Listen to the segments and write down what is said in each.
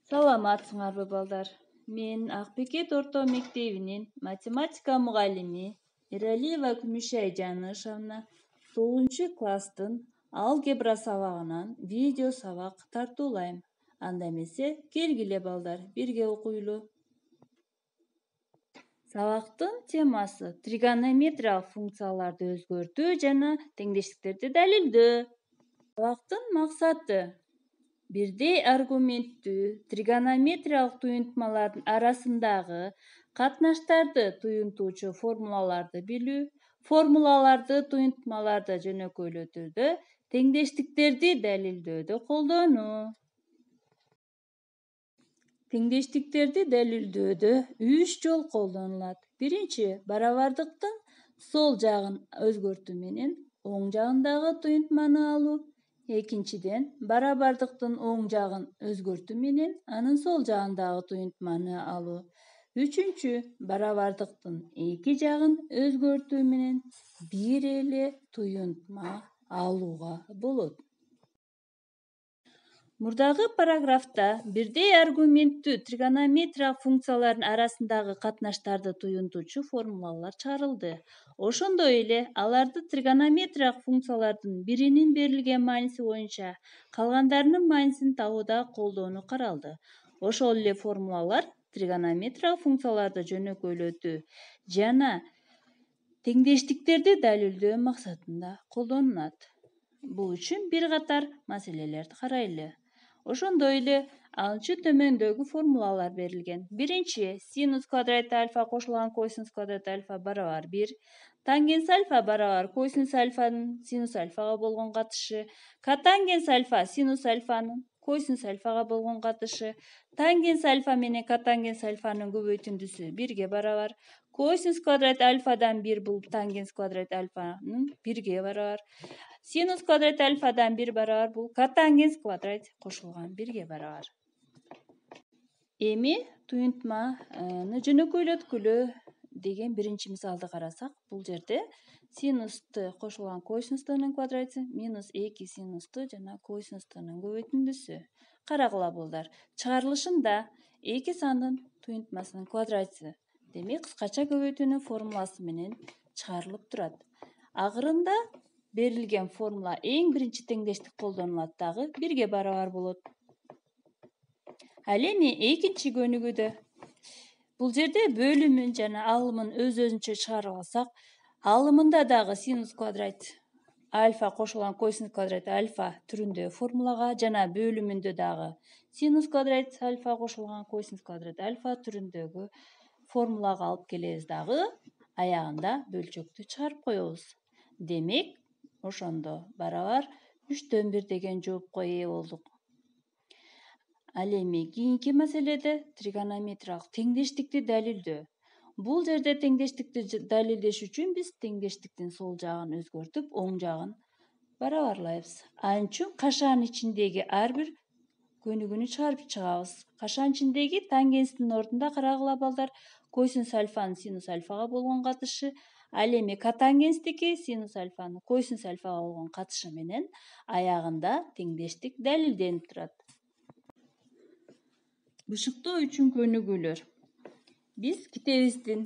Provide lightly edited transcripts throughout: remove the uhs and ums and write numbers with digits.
Саламатсыңарбы балдар? Мен Акбекет орто мектебинин математика мугалими Эралиева Күмүшай Жанышевна 9-класстын алгебра сабагынан видео сабак тартуулайм. Анда эмесе келгиле балдар, бирге окуйлу. Сабактын темасы тригонометриялык функцияларды өзгөртүү жана теңдештиктерди далилдөө. Сабактын максаты бирдей аргументтүү тригонометриялык туюнтмалардын арасындагы катнаштарды туюнтуучу формулаларды билүү, формулаларды туюнтмаларда жөнөкөйлөтүүдө, теңдештиктерди далилдөөдө колдонуу. Теңдештиктерди далилдөөдө 3 жол колдонулат. Биринчи, барабардыктын сол жагын өзгөртүү менен оң жагындагы туюнтманы алуу. Экинчиден, барабардыктын оң жагын өзгөртүү менен анын сол жагындагы туюнтманы алуу. Үчүнчү, барабардыктын эки жагын өзгөртүү менен бир эле туюнтма алууга болот. Мурдагы параграфта бирдей аргументтүү тригонометриялык функциялардын арасындагы катнаштарды туюнтуучу формулалар чыгарылды. Ошондой эле аларды тригонометриялык функциялардын биринин берилген мааниси боюнча калгандарынын маанисин табууда колдонуу каралды. Ошол эле формулалар тригонометриялык функцияларды жөнөкөйлөтүү жана теңдештиктерди далилдөө максатында колдонулат. Бул үчүн бир катар маселелерди карайлы. Ошондой эле алынчы төмөндөгү формулалар берилген. Биринчи, синус квадрат альфа кошулган косинус квадрат альфа барабар 1. Тангенс альфа барабар косинус альфанын синус альфага болгон катышы. Котангенс альфа синус альфанын косинус альфага болгон катышы. Тангенс альфа менен котангенс альфанын көбөйтүндүсү 1-ге барабар. Косинус квадрат альфадан 1 бул тангенс квадрат альфанын 1-ге барабар. Синус квадрат альфадан 1 барабар бул котангенс квадрат кошулган 1-ге барабар. Эми туюнтманы жөнөкөйлөткүлө деген биринчи мисалды карасак, бул жерде синусту кошулган косинустунун квадраты минус 2 синусту жана косинустунун көбөйтүндүсү. Карагыла балдар, чыгарылышында эки сандын туюнтмасынын квадраты, демек кыскача көбөйтүүнүн формуласы менен чыгарылып турат. Акырында берилген формула эң биринчи теңдештик колдонулат дагы 1-ге барабар болот. Ал эми экинчи көнүгүүдө бул жерде бөлүмүн жана алымын өз-өзүнчө чыгарып алсак, алымында дагы синус квадрат альфа кошулган косинус квадрат альфа түрүндө формулага жана бөлүмүндө дагы синус квадрат альфа кошулган косинус квадрат альфа түрүндөгү формулага алып келебиз дагы аягында бөлчөктү чыгарып коебуз. Демек, ошондо барабар 3/1 деген жоопко ээ болдук. Ал эми кийинки маселеде тригонометриялык теңдештикти далилдөө. Бул жерде теңдештикти далилдеш үчүн биз теңдештиктин сол жагын өзгөртүп, оң жагын барабарлайбыз. Ал үчүн кашанын ичиндеги ар бир көнүгүүнү чыгарып чыгабыз. Кашанын ичиндеги тангенстин ордунда карагыла балдар, косинус альфанын синус альфага болгон катышы, ал эми котангенстики синус альфанын косинус альфага болгон катышы менен аягында теңдештик далилденип турат. Бышыктоо үчүн көнүгүүлөр. Биз китебибиздин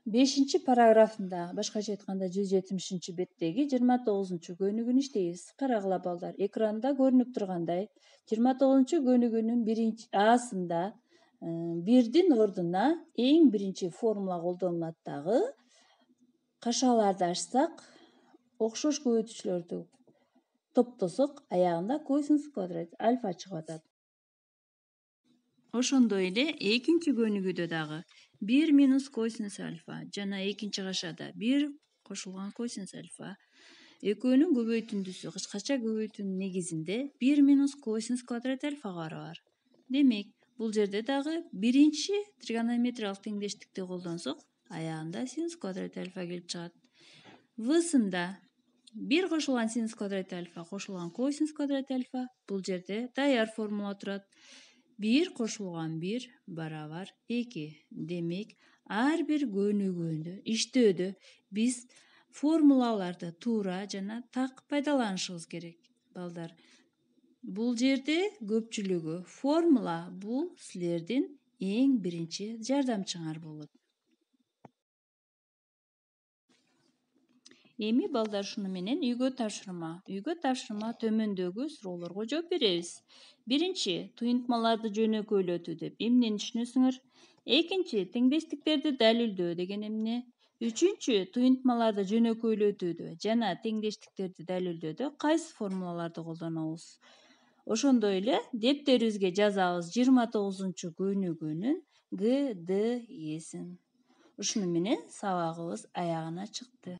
5-параграфында, башкача айтканда 170-беттеги 29-көнүгүүнү иштейбиз. Карагыла балдар, экранда көрүнүп тургандай 29-көнүгүүнүн 1-Асында 1-дин ордуна эң биринчи формула колдонулат дагы. Кашаларды ачсак, окшош көбөйтүүчүлөрдү топтосок, аягында косинус квадрат альфа чыгып атат. Ошондой эле экинчи көнүгүүдө дагы 1 минус косинус альфа жана экинчи кашада 1 кошулган косинус альфа экөөнүн көбөйтүндүсү кыскача көбөйтүүнүн негизинде 1 минус косинус квадрат альфага барабар. Демек, бул жерде дагы биринчи тригонометриялык теңдештикти колдонсок, аягында синус квадрат альфа келип чыгат. В-сында 1 кошулган синус квадрат альфа кошулган косинус квадрат альфа, бул жерде даяр формула турат. 1 кошулган 1 барабар 2. Демек, ар бир көнүгүүндө, иштөөдө биз формулаларды туура жана так пайдаланышыбыз керек. Балдар, Бул жерде көпчүлүгү формула бул силердин эң биринчи жардамчыңар болот. Эми балдар шуну менен үйгө тапшырма төмөндөгү суроолорго жооп беребиз. Биринчи, туюнтмаларды жөнөкөйлөтүү деп эмнени түшүнөсүңөр? Экинчи, теңдештиктерди далилдөө деген эмне? Үчүнчү, туюнтмаларды жөнөкөйлөтүүдө жана теңдештиктерди далилдөөдө кайсы формулаларды колдонобуз? Ошондой эле дептерибизге жазабыз 29-көнүгүүнүн ГДЭсин. Ушуну менен сабагыбыз аягына чыкты.